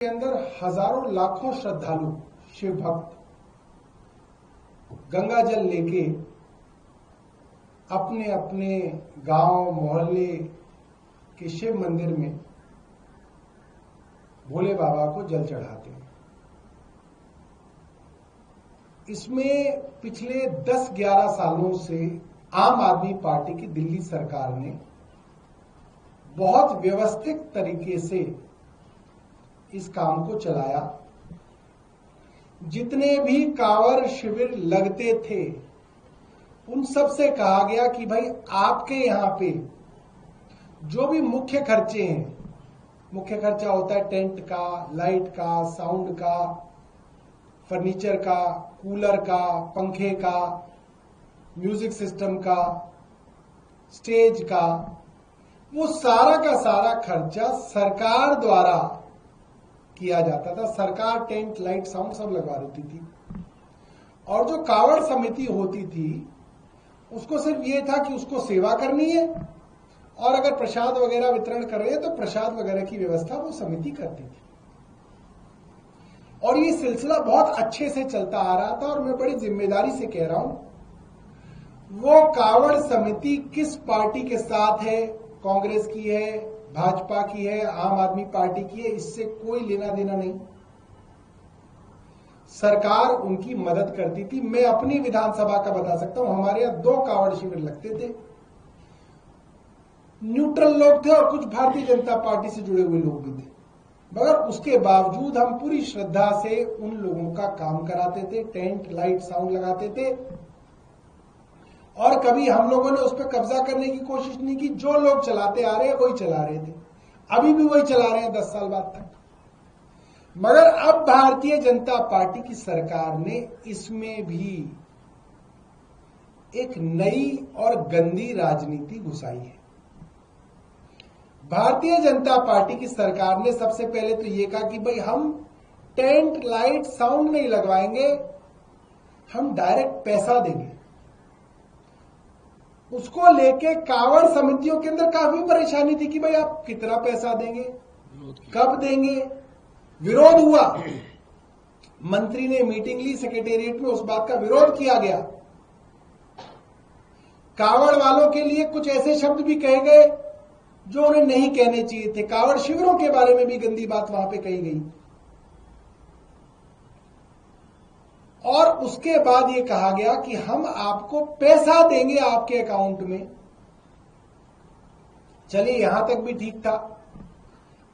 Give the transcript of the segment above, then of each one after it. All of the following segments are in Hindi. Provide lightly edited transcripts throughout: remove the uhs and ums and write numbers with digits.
के अंदर हजारों लाखों श्रद्धालु शिव भक्त गंगा जल लेके अपने अपने गांव मोहल्ले के शिव मंदिर में भोले बाबा को जल चढ़ाते हैं। इसमें पिछले 10-11 सालों से आम आदमी पार्टी की दिल्ली सरकार ने बहुत व्यवस्थित तरीके से इस काम को चलाया। जितने भी कांवड़ शिविर लगते थे उन सब से कहा गया कि भाई आपके यहां पे जो भी मुख्य खर्चे हैं, मुख्य खर्चा होता है टेंट का, लाइट का, साउंड का, फर्नीचर का, कूलर का, पंखे का, म्यूजिक सिस्टम का, स्टेज का, वो सारा का सारा खर्चा सरकार द्वारा किया जाता था। सरकार टेंट, लाइट, साउंड सब लगवा देती थी। और जो कांवड़ समिति होती थी उसको सिर्फ ये था कि उसको सेवा करनी है और अगर प्रसाद वगैरह वितरण कर रहे हैं तो प्रसाद वगैरह की व्यवस्था वो समिति करती थी। और ये सिलसिला बहुत अच्छे से चलता आ रहा था। और मैं बड़ी जिम्मेदारी से कह रहा हूं, वो कांवड़ समिति किस पार्टी के साथ है, कांग्रेस की है, भाजपा की है, आम आदमी पार्टी की है, इससे कोई लेना देना नहीं। सरकार उनकी मदद करती थी। मैं अपनी विधानसभा का बता सकता हूं, हमारे यहां 2 कांवड़ शिविर लगते थे। न्यूट्रल लोग थे और कुछ भारतीय जनता पार्टी से जुड़े हुए लोग भी थे, मगर उसके बावजूद हम पूरी श्रद्धा से उन लोगों का काम कराते थे। टेंट, लाइट, साउंड लगाते थे और कभी हम लोगों ने उस पर कब्जा करने की कोशिश नहीं की। जो लोग चलाते आ रहे हैं वही चला रहे थे, अभी भी वही चला रहे हैं 10 साल बाद तक। मगर अब भारतीय जनता पार्टी की सरकार ने इसमें भी एक नई और गंदी राजनीति घुसाई है। भारतीय जनता पार्टी की सरकार ने सबसे पहले तो ये कहा कि भाई हम टेंट, लाइट, साउंड नहीं लगवाएंगे, हम डायरेक्ट पैसा देंगे। उसको लेके कांवड़ समितियों के अंदर काफी परेशानी थी कि भाई आप कितना पैसा देंगे, कब देंगे। विरोध हुआ, मंत्री ने मीटिंग ली सेक्रेटेरिएट में, उस बात का विरोध किया गया। कांवड़ वालों के लिए कुछ ऐसे शब्द भी कहे गए जो उन्हें नहीं कहने चाहिए थे। कांवड़ शिविरों के बारे में भी गंदी बात वहां पे कही गई। और उसके बाद ये कहा गया कि हम आपको पैसा देंगे आपके अकाउंट में। चलिए यहां तक भी ठीक था।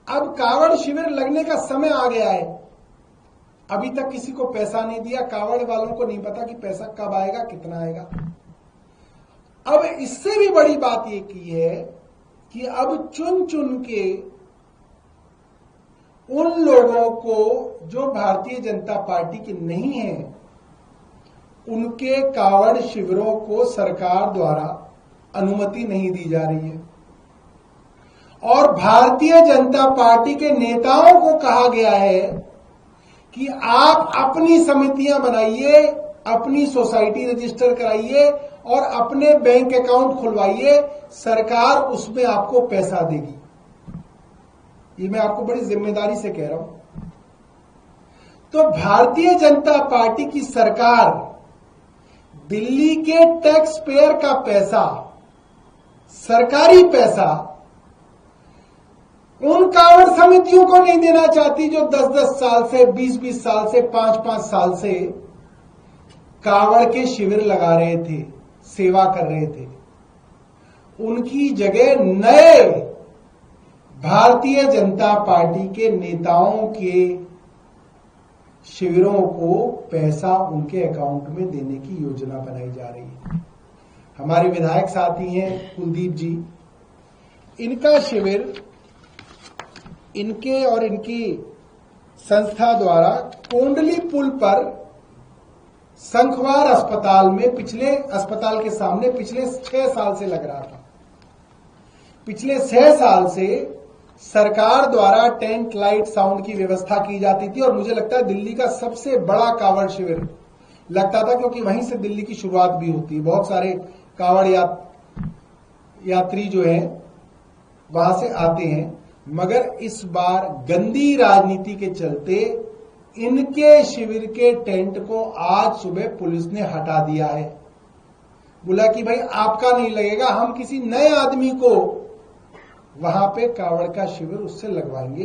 अब कांवड़ शिविर लगने का समय आ गया है, अभी तक किसी को पैसा नहीं दिया। कांवड़ वालों को नहीं पता कि पैसा कब आएगा, कितना आएगा। अब इससे भी बड़ी बात ये की है कि अब चुन चुन के उन लोगों को जो भारतीय जनता पार्टी के नहीं है, उनके कांवड़ शिविरों को सरकार द्वारा अनुमति नहीं दी जा रही है। और भारतीय जनता पार्टी के नेताओं को कहा गया है कि आप अपनी समितियां बनाइए, अपनी सोसाइटी रजिस्टर कराइए और अपने बैंक अकाउंट खुलवाइए, सरकार उसमें आपको पैसा देगी। ये मैं आपको बड़ी जिम्मेदारी से कह रहा हूं। तो भारतीय जनता पार्टी की सरकार दिल्ली के टैक्स पेयर का पैसा, सरकारी पैसा, उन कांवड़ समितियों को नहीं देना चाहती जो 10-10 साल से, 20-20 साल से, 5-5 साल से कांवड़ के शिविर लगा रहे थे, सेवा कर रहे थे। उनकी जगह नए भारतीय जनता पार्टी के नेताओं के शिविरों को पैसा उनके अकाउंट में देने की योजना बनाई जा रही है। हमारे विधायक साथी हैं कुलदीप जी, इनका शिविर इनके और इनकी संस्था द्वारा कोंडली पुल पर शंखवार अस्पताल में, अस्पताल के सामने पिछले 6 साल से लग रहा था। पिछले 6 साल से सरकार द्वारा टेंट, लाइट, साउंड की व्यवस्था की जाती थी। और मुझे लगता है दिल्ली का सबसे बड़ा कांवड़ शिविर लगता था, क्योंकि वहीं से दिल्ली की शुरुआत भी होती है। बहुत सारे कांवड़ यात्री जो हैं वहां से आते हैं। मगर इस बार गंदी राजनीति के चलते इनके शिविर के टेंट को आज सुबह पुलिस ने हटा दिया है। बोला कि भाई आपका नहीं लगेगा, हम किसी नए आदमी को वहां पे कावड़ का शिविर उससे लगवाएंगे।